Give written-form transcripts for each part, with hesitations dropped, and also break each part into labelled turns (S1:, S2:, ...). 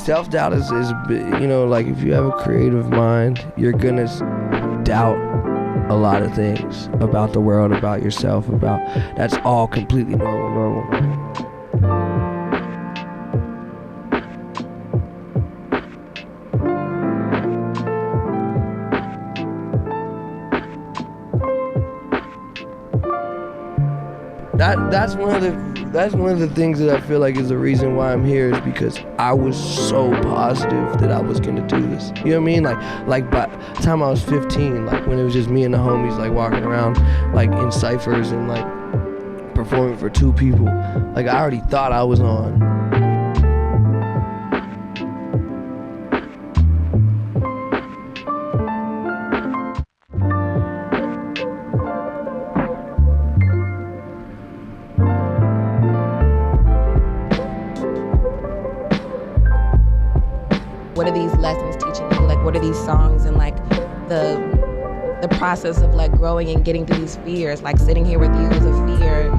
S1: self-doubt is, you know, like if you have a creative mind, you're gonna doubt a lot of things about the world, about yourself, that's all completely normal. That's one of the things that I feel like is the reason why I'm here, is because I was so positive that I was gonna do this. You know what I mean? Like by the time I was 15, like when it was just me and the homies like walking around like in ciphers and like performing for 2 people, like I already thought I was on.
S2: What are these lessons teaching you? Like, what are these songs and like the process of like growing and getting through these fears? Like sitting here with you is a fear,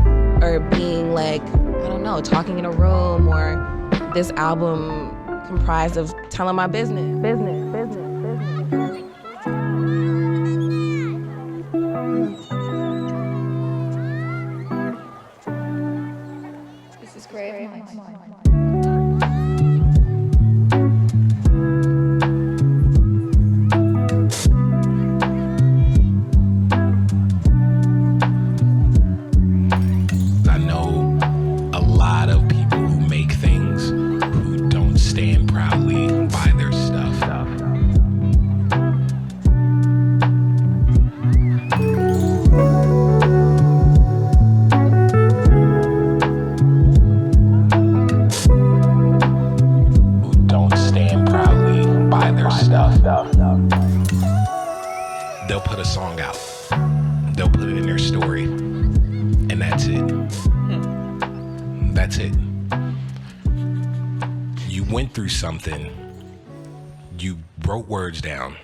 S2: or being like, I don't know, talking in a room, or this album comprised of telling my business.
S3: This is great.
S4: They'll put a song out, they'll put it in their story, and that's it. That's it. You went through something, you wrote words down,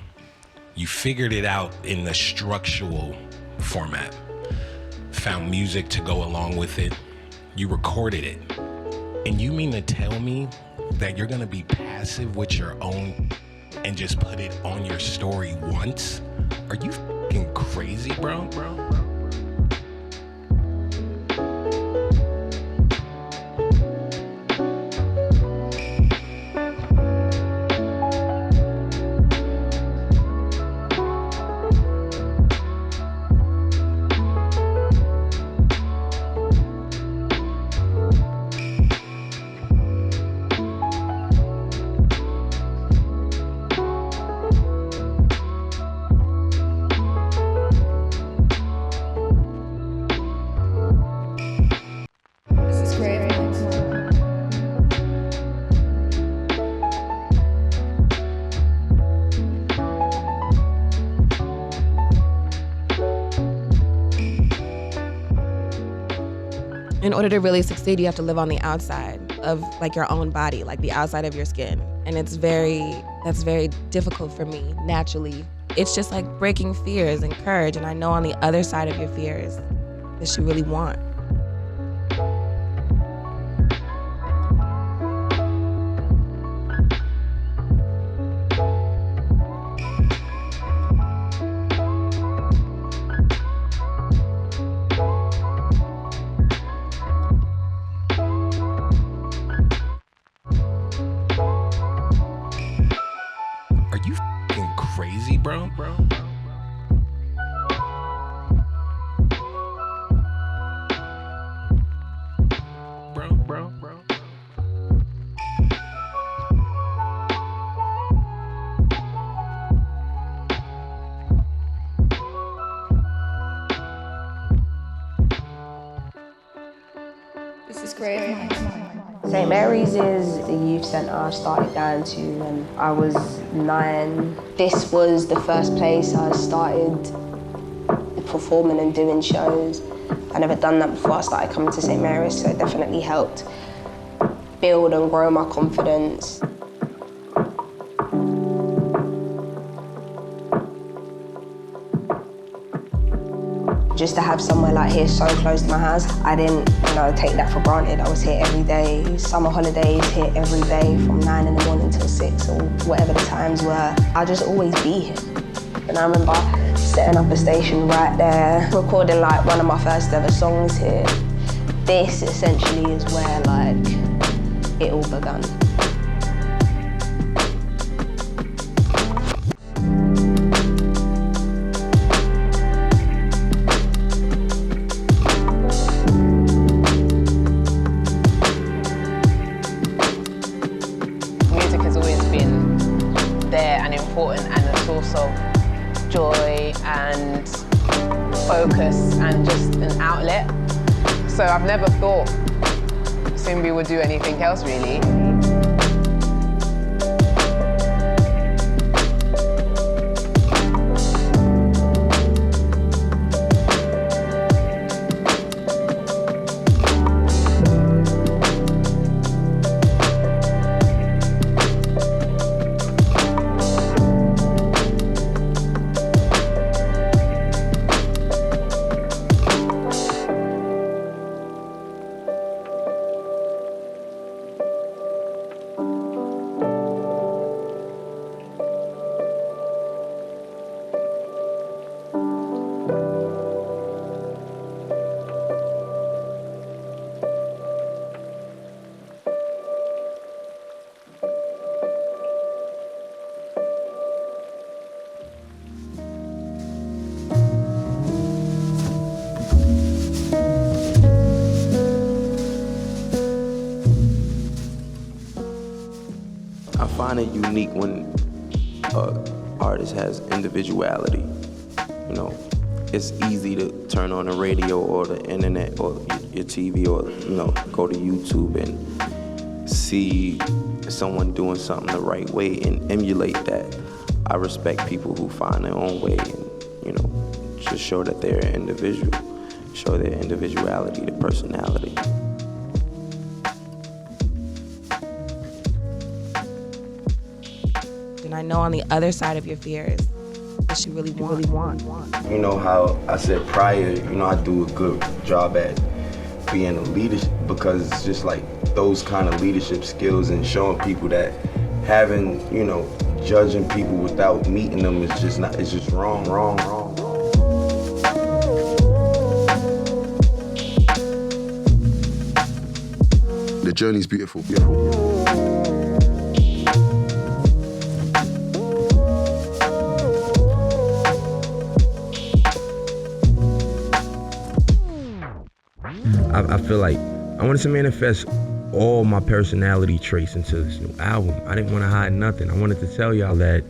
S4: you figured it out in the structural format, found music to go along with it, you recorded it. And you mean to tell me that you're gonna be passive with your own and just put it on your story once? Are you f***ing crazy, bro?
S2: In order to really succeed, you have to live on the outside of like your own body, like the outside of your skin. And that's very difficult for me naturally. It's just like breaking fears and courage. And I know on the other side of your fears that you really want.
S4: Crazy, bro.
S3: This is great.
S5: St. Mary's is the youth centre I started going to when I was 9. This was the first place I started performing and doing shows. I never done that before I started coming to St. Mary's, so it definitely helped build and grow my confidence. just to have somewhere like here so close to my house, I didn't, take that for granted. I was here every day, summer holidays, here every day from 9 in the morning till 6 or whatever the times were. I'll just always be here. And I remember setting up a station right there, recording like one of my first ever songs here. This essentially is where like it all began.
S3: Music has always been there and important and a source of joy and focus and just an outlet. So I've never thought Simbi would do anything else really.
S6: I find it unique when an artist has individuality. It's easy to turn on the radio or the internet or your TV or, go to YouTube and see someone doing something the right way and emulate that. I respect people who find their own way and, just show that they're an individual, show their individuality, their personality.
S2: And I know on the other side of your fears, what you really want.
S6: You know how I said prior, I do a good job at being a leader because it's just like those kind of leadership skills and showing people that having, judging people without meeting them is just not, it's just wrong.
S7: The journey's beautiful.
S8: I feel like I wanted to manifest all my personality traits into this new album. I didn't want to hide nothing. I wanted to tell y'all that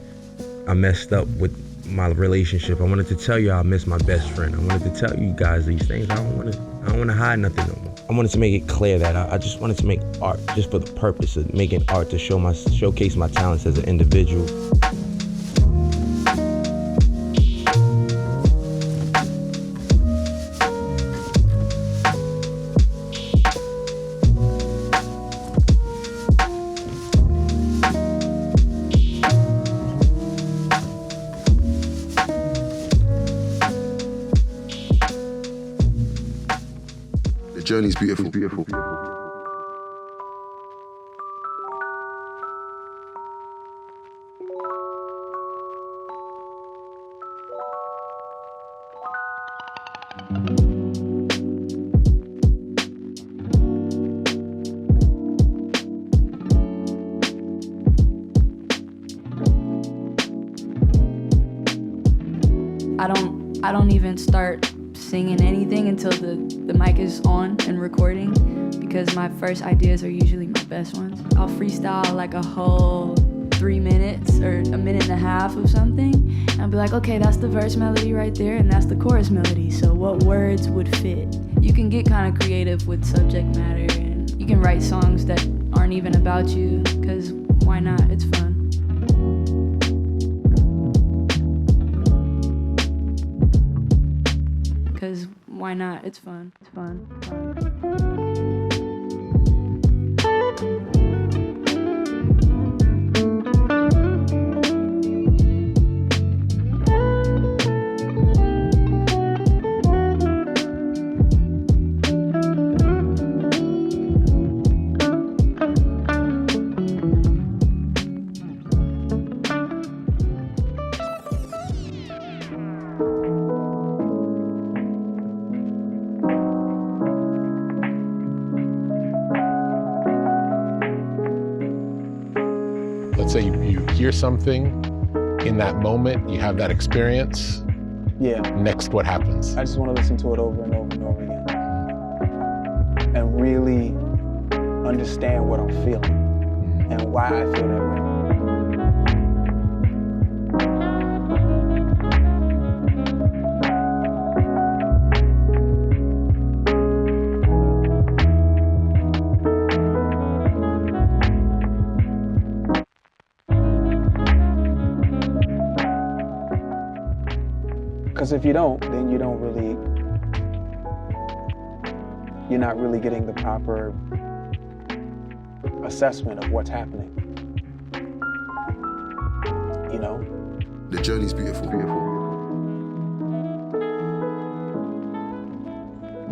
S8: I messed up with my relationship. I wanted to tell y'all I miss my best friend. I wanted to tell you guys these things. I don't want to hide nothing no more. I wanted to make it clear that I just wanted to make art just for the purpose of making art to showcase my talents as an individual.
S7: The journey's beautiful.
S9: I don't even start singing anything until the mic is on and recording, because my first ideas are usually my best ones. I'll freestyle like a whole 3 minutes or a minute and a half of something, and I'll be like, okay, that's the verse melody right there, and that's the chorus melody, so what words would fit? You can get kind of creative with subject matter, and you can write songs that aren't even about you, because why not? It's fun. Because why not? It's fun. It's fun.
S10: let's say you hear something in that moment, you have that experience.
S11: Yeah.
S10: Next, what happens?
S11: I just want to listen to it over and over and over again. And really understand what I'm feeling and why I feel that way. Because if you don't, then you're not really getting the proper assessment of what's happening. You know?
S7: The journey's beautiful.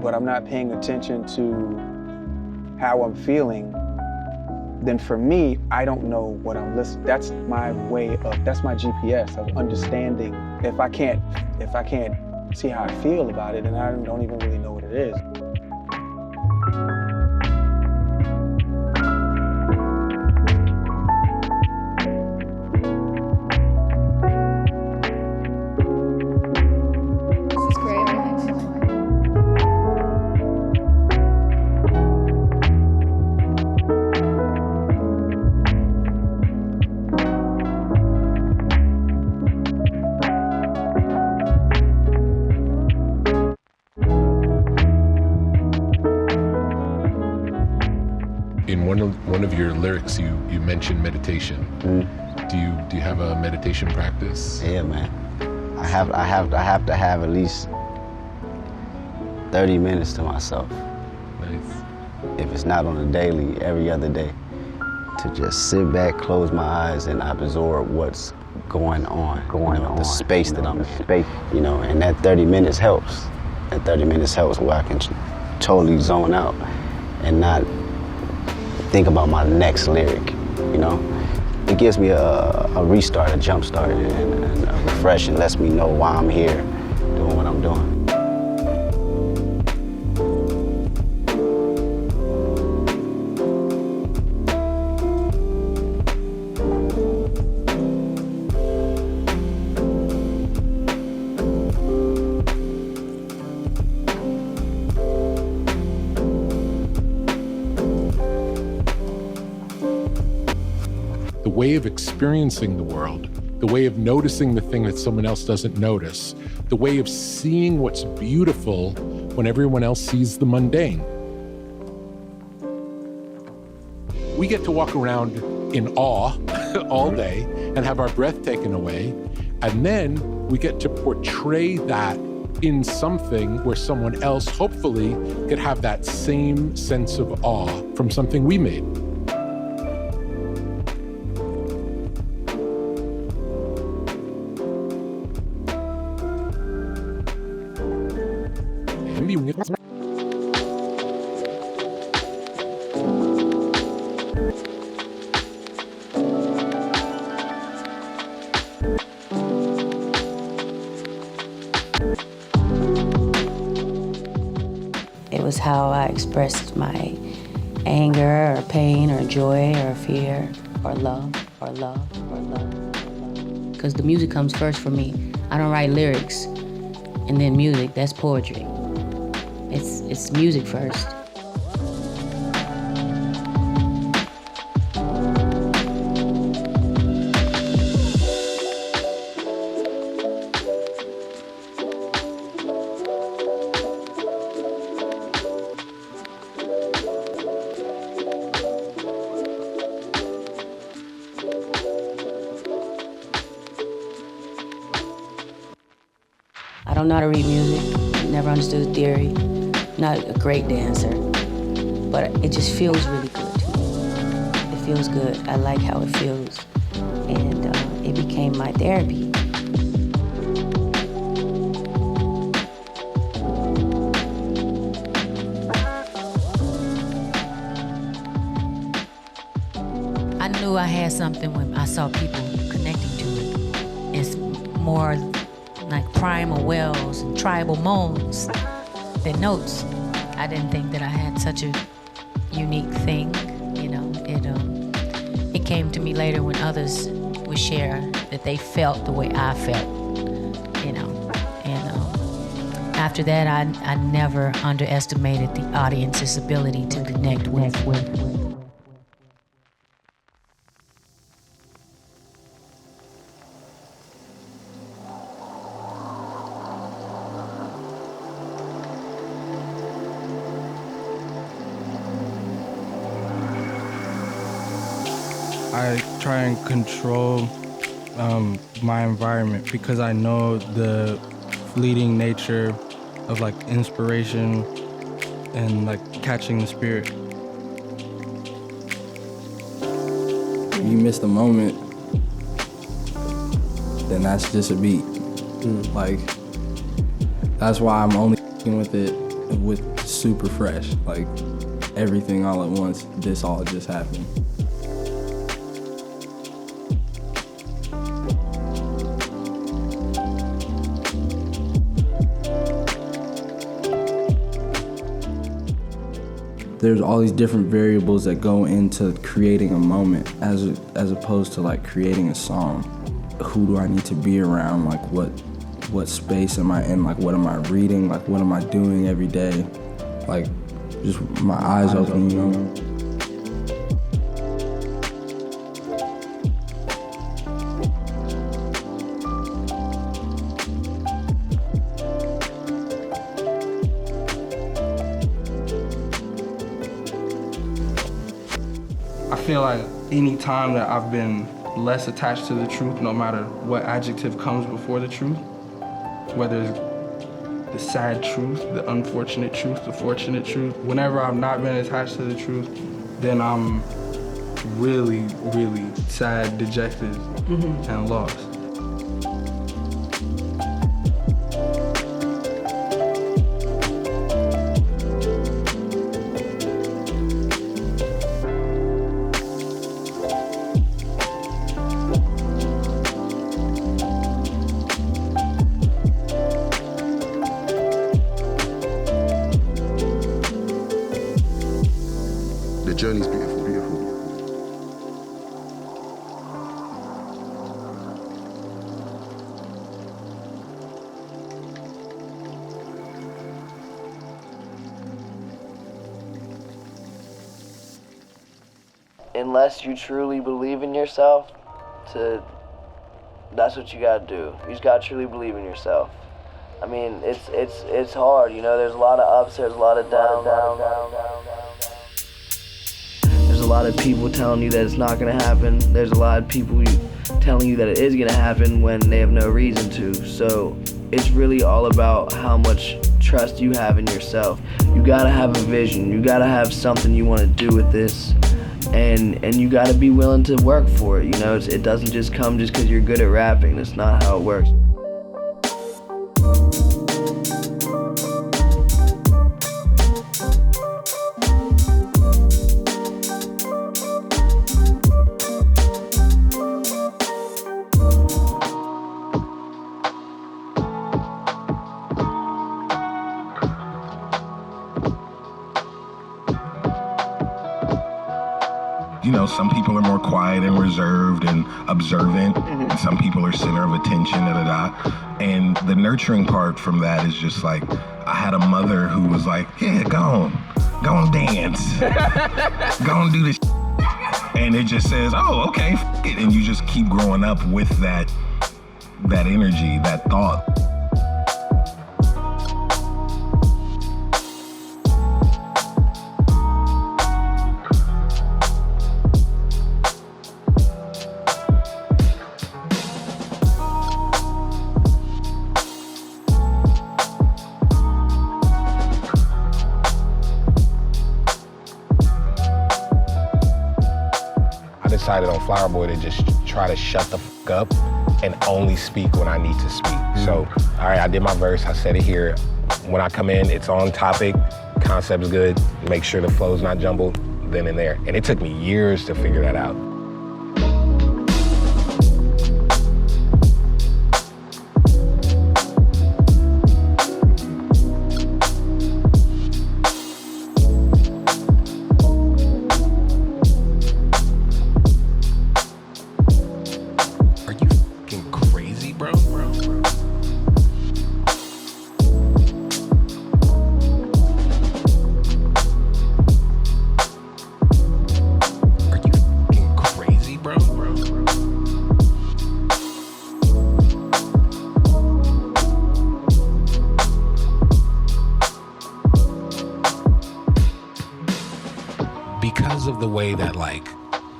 S11: But I'm not paying attention to how I'm feeling, then for me, I don't know what I'm listening. That's my GPS of understanding. If I can't see how I feel about it, then I don't even really know what it is.
S10: One of your lyrics, you mentioned meditation. Do you have a meditation practice?
S12: Yeah, man. I have to have at least 30 minutes to myself.
S10: Nice.
S12: If it's not on a daily, every other day, to just sit back, close my eyes, and absorb what's going on. The space that I'm in. You know, and that 30 minutes helps. That 30 minutes helps where I can totally zone out and not think about my next lyric, you know? It gives me a restart, a jump start, and a refresh, and lets me know why I'm here doing what I'm doing.
S10: The way of experiencing the world, the way of noticing the thing that someone else doesn't notice, the way of seeing what's beautiful when everyone else sees the mundane. We get to walk around in awe all day and have our breath taken away, and then we get to portray that in something where someone else hopefully could have that same sense of awe from something we made.
S13: It was how I expressed my anger or pain or joy or fear or love or love or love. Because the music comes first for me. I don't write lyrics and then music. That's poetry. It's music first. I don't know how to read music, never understood theory, not a great dancer, but it just feels really good to me. It feels good. I like how it feels, and it became my therapy.
S14: I knew I had something when I saw people connecting to it. It's more like primal wells and tribal moans than notes. I didn't think that I had such a unique thing, you know. It came to me later when others would share that they felt the way I felt, you know. And after that, I never underestimated the audience's ability to connect with.
S15: I try and control my environment because I know the fleeting nature of like inspiration and like catching the spirit.
S16: You miss the moment, then that's just a beat. Like, that's why I'm only with it with super fresh. Like, everything all at once, this all just happened. There's all these different variables that go into creating a moment as opposed to like creating a song. Who do I need to be around? Like what space am I in? Like what am I reading? Like what am I doing every day? Like just my eyes open, you know?
S15: I feel like any time that I've been less attached to the truth, no matter what adjective comes before the truth, whether it's the sad truth, the unfortunate truth, the fortunate truth, whenever I've not been attached to the truth, then I'm really, really sad, dejected, and lost.
S7: The journey's beautiful, beautiful.
S1: Unless you truly believe in yourself, that's what you gotta do. You just gotta truly believe in yourself. I mean, it's hard, you know. There's a lot of ups, there's a lot of downs. There's a lot of people telling you that it's not gonna happen. There's a lot of people telling you that it is gonna happen when they have no reason to. So it's really all about how much trust you have in yourself. You gotta have a vision. You gotta have something you wanna do with this. And you gotta be willing to work for it. You know, it doesn't just come just because you're good at rapping. That's not how it works.
S4: You know, some people are more quiet and reserved and observant, and some people are center of attention, And the nurturing part from that is just like, I had a mother who was like, yeah, go on dance, go on do this, and it just says, oh, okay, it. And you just keep growing up with that energy, that thought. Decided on Flower Boy to just try to shut the fuck up and only speak when I need to speak. So, all right, I did my verse, I said it here. When I come in, it's on topic, concept's good, make sure the flow's not jumbled, then and there. And it took me years to figure that out. like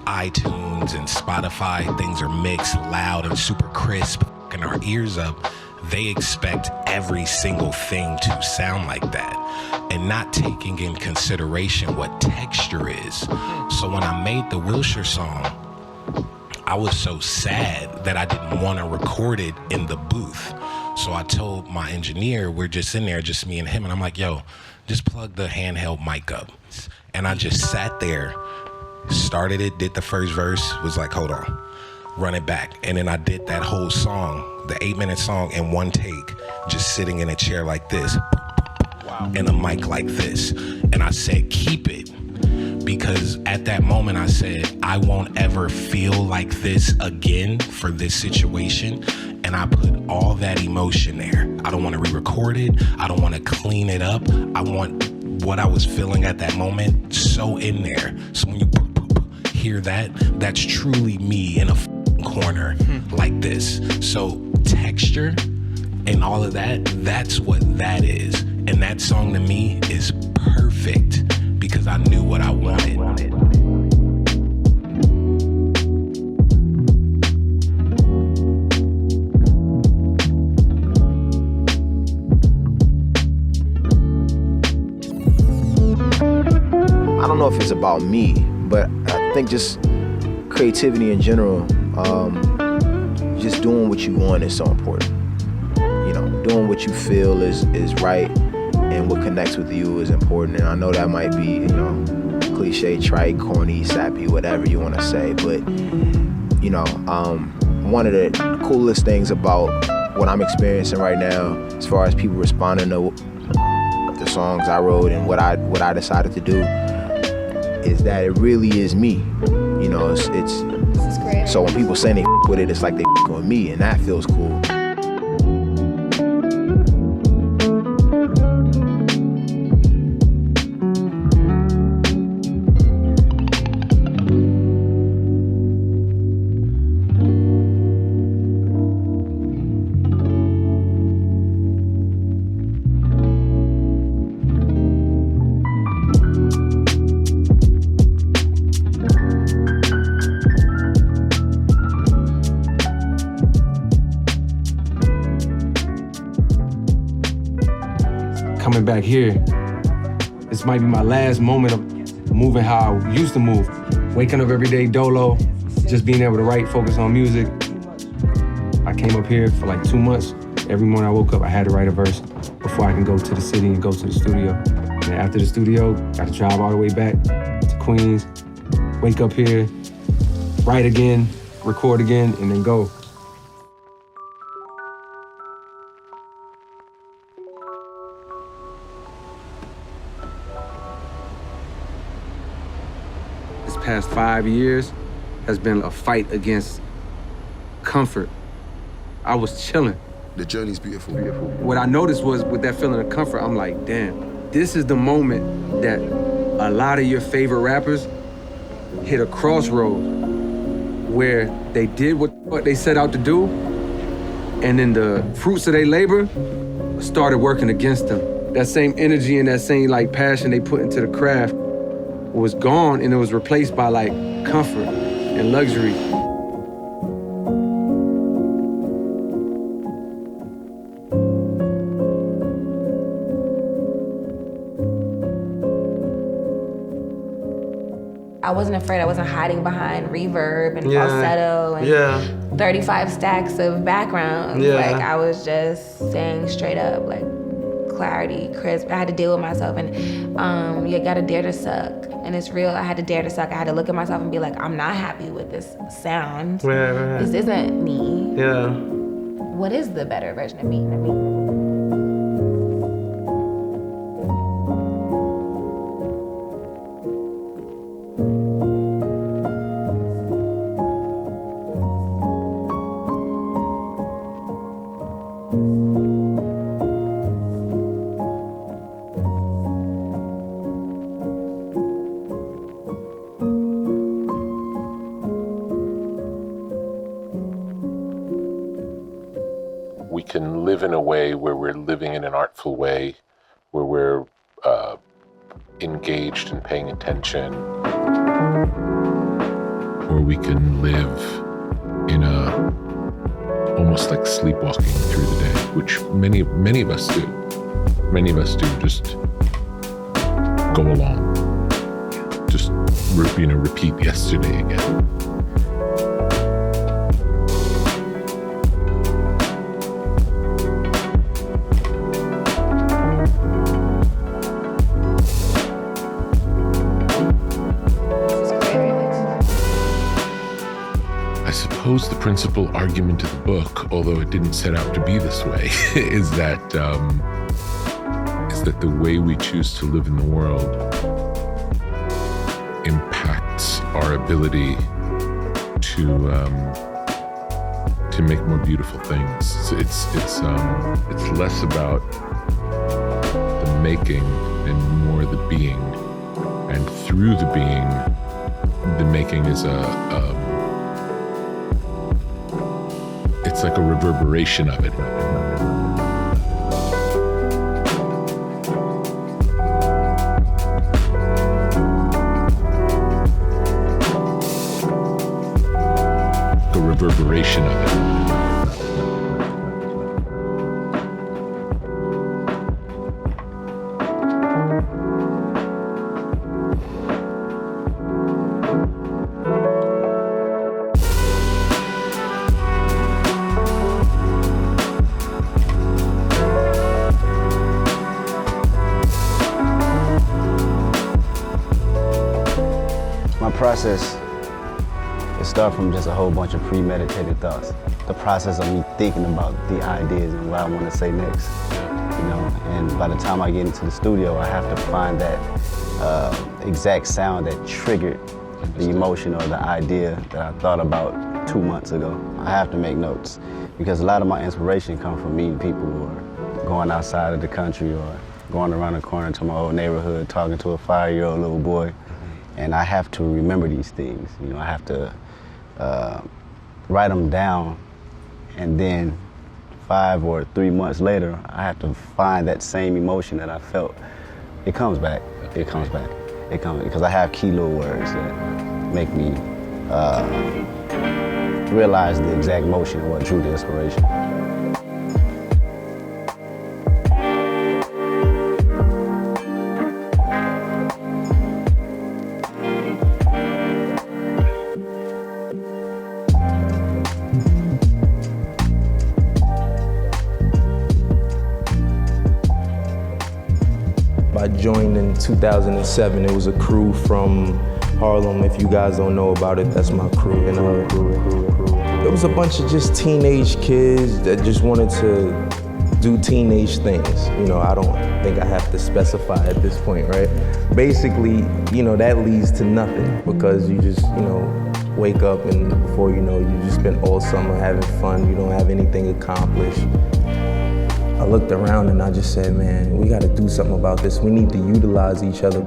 S4: iTunes and Spotify, things are mixed loud and super crisp, fucking our ears up. They expect every single thing to sound like that and not taking in consideration what texture is. So when I made the Wilshire song, I was so sad that I didn't want to record it in the booth. So I told my engineer, we're just in there, just me and him, and I'm like, yo, just plug the handheld mic up. And I just sat there, started it, did the first verse, was like, hold on, run it back. And then I did that whole song, the 8-minute song, in one take, just sitting in a chair like this, and a mic like this. And I said, keep it. Because at that moment I said, I won't ever feel like this again for this situation. And I put all that emotion there. I don't want to re-record it. I don't want to clean it up. I want what I was feeling at that moment so in there. So when you hear that, that's truly me in a corner like this. So texture and all of that, that's what that is. And that song to me is perfect because I knew what I wanted.
S17: I don't know if it's about me, but I think just creativity in general, just doing what you want is so important. You know, doing what you feel is right, and what connects with you is important. And I know that might be, you know, cliche, trite, corny, sappy, whatever you want to say, but you know, one of the coolest things about what I'm experiencing right now, as far as people responding to the songs I wrote and what I decided to do, is that it really is me. You know, it's so when people say they with it, it's like they with me, and that feels cool.
S8: Coming back here, this might be my last moment of moving how I used to move. Waking up every day dolo, just being able to write, focus on music. I came up here for like 2 months. Every morning I woke up, I had to write a verse before I can go to the city and go to the studio. And after the studio, got to drive all the way back to Queens, wake up here, write again, record again, and then go. Past 5 years has been a fight against comfort. I was chilling.
S7: The journey's beautiful.
S8: What I noticed was with that feeling of comfort, I'm like, damn, this is the moment that a lot of your favorite rappers hit a crossroad where they did what they set out to do, and then the fruits of their labor started working against them. That same energy and that same like passion they put into the craft was gone, and it was replaced by like comfort and luxury.
S2: I wasn't afraid. I wasn't hiding behind reverb and falsetto and 35 stacks of background. Like I was just saying straight up, like clarity, crisp. I had to deal with myself, and you gotta dare to suck. And it's real. I had to dare to suck. I had to look at myself and be like, I'm not happy with this sound.
S1: Right.
S2: This isn't me.
S1: Yeah.
S2: What is the better version of me?
S10: We can live in a way where we're living in an artful way, where we're engaged and paying attention. more we can live in a almost like sleepwalking through the day, which many of us do. Many of us do, just go along. Just, repeat yesterday again. I suppose the principal argument of the book, although it didn't set out to be this way, is that the way we choose to live in the world impacts our ability to make more beautiful things. So it's less about the making and more the being, and through the being, the making is it's like a reverberation of it. A reverberation of it.
S12: Process, it starts from just a whole bunch of premeditated thoughts. The process of me thinking about the ideas and what I want to say next, and by the time I get into the studio, I have to find that exact sound that triggered the emotion or the idea that I thought about 2 months ago. I have to make notes because a lot of my inspiration comes from meeting people or going outside of the country or going around the corner to my old neighborhood, talking to a 5-year-old little boy. And I have to remember these things. I have to write them down, and then 5 or 3 months later, I have to find that same emotion that I felt. It comes back. It comes back. It comes because I have key little words that make me realize the exact motion of what drew the inspiration.
S8: I joined in 2007. It was a crew from Harlem. If you guys don't know about it, that's my crew. And it was a bunch of just teenage kids that just wanted to do teenage things. I don't think I have to specify at this point, right? Basically, that leads to nothing because you just, wake up and before you know, you just spend all summer having fun. You don't have anything accomplished. I looked around and I just said, man, we gotta do something about this. We need to utilize each other.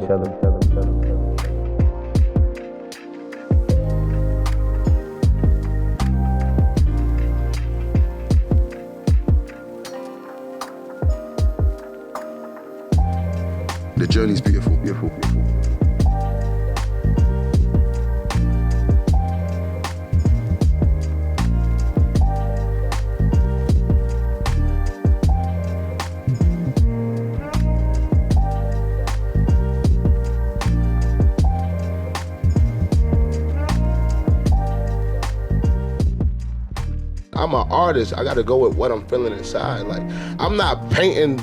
S7: The journey's beautiful, beautiful, beautiful. I'm an artist. I gotta go with what I'm feeling inside. Like, I'm not painting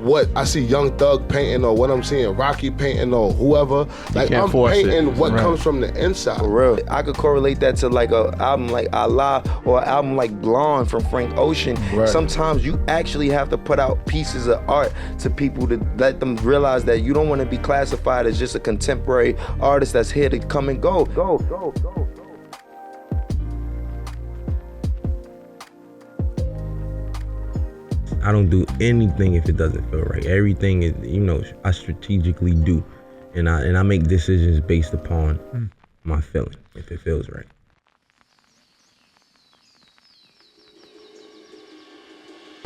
S7: what I see Young Thug painting or what I'm seeing Rocky painting or whoever. Like, I'm painting what comes from the inside.
S6: For real. I could correlate that to like an album like Allah or an album like Blonde from Frank Ocean.
S7: Right.
S6: Sometimes you actually have to put out pieces of art to people to let them realize that you don't want to be classified as just a contemporary artist that's here to come and go. Go.
S8: I don't do anything if it doesn't feel right. Everything is, I strategically do. And I make decisions based upon my feeling, if it feels right.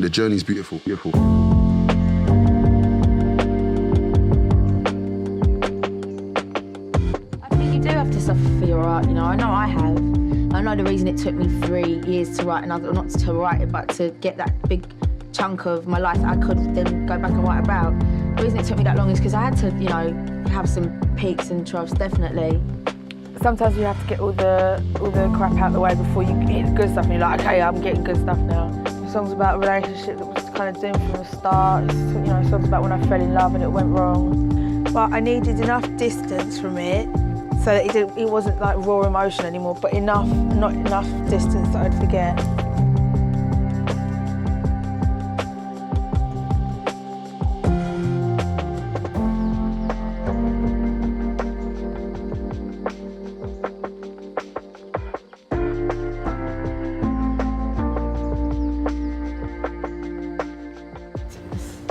S7: The journey's beautiful, beautiful.
S18: I think you do have to suffer for your art. start, you know. I know I have. I know the reason it took me 3 years to write another, not to write it, but to get that big chunk of my life that I could then go back and write about. The reason it took me that long is because I had to, you know, have some peaks and troughs, definitely.
S19: Sometimes you have to get all the crap out of the way before you hit the good stuff, and you're like, okay, I'm getting good stuff now. The song's about a relationship that was kind of doomed from the start. It's, you know, songs about when I fell in love and it went wrong. But I needed enough distance from it so that it wasn't like raw emotion anymore, but not enough distance that I'd forget.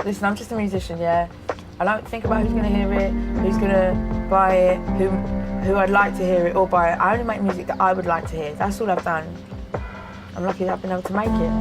S19: Listen, I'm just a musician, yeah. I don't think about who's gonna hear it, who's gonna buy it, who I'd like to hear it or buy it. I only make music that I would like to hear. That's all I've done. I'm lucky that I've been able to make it.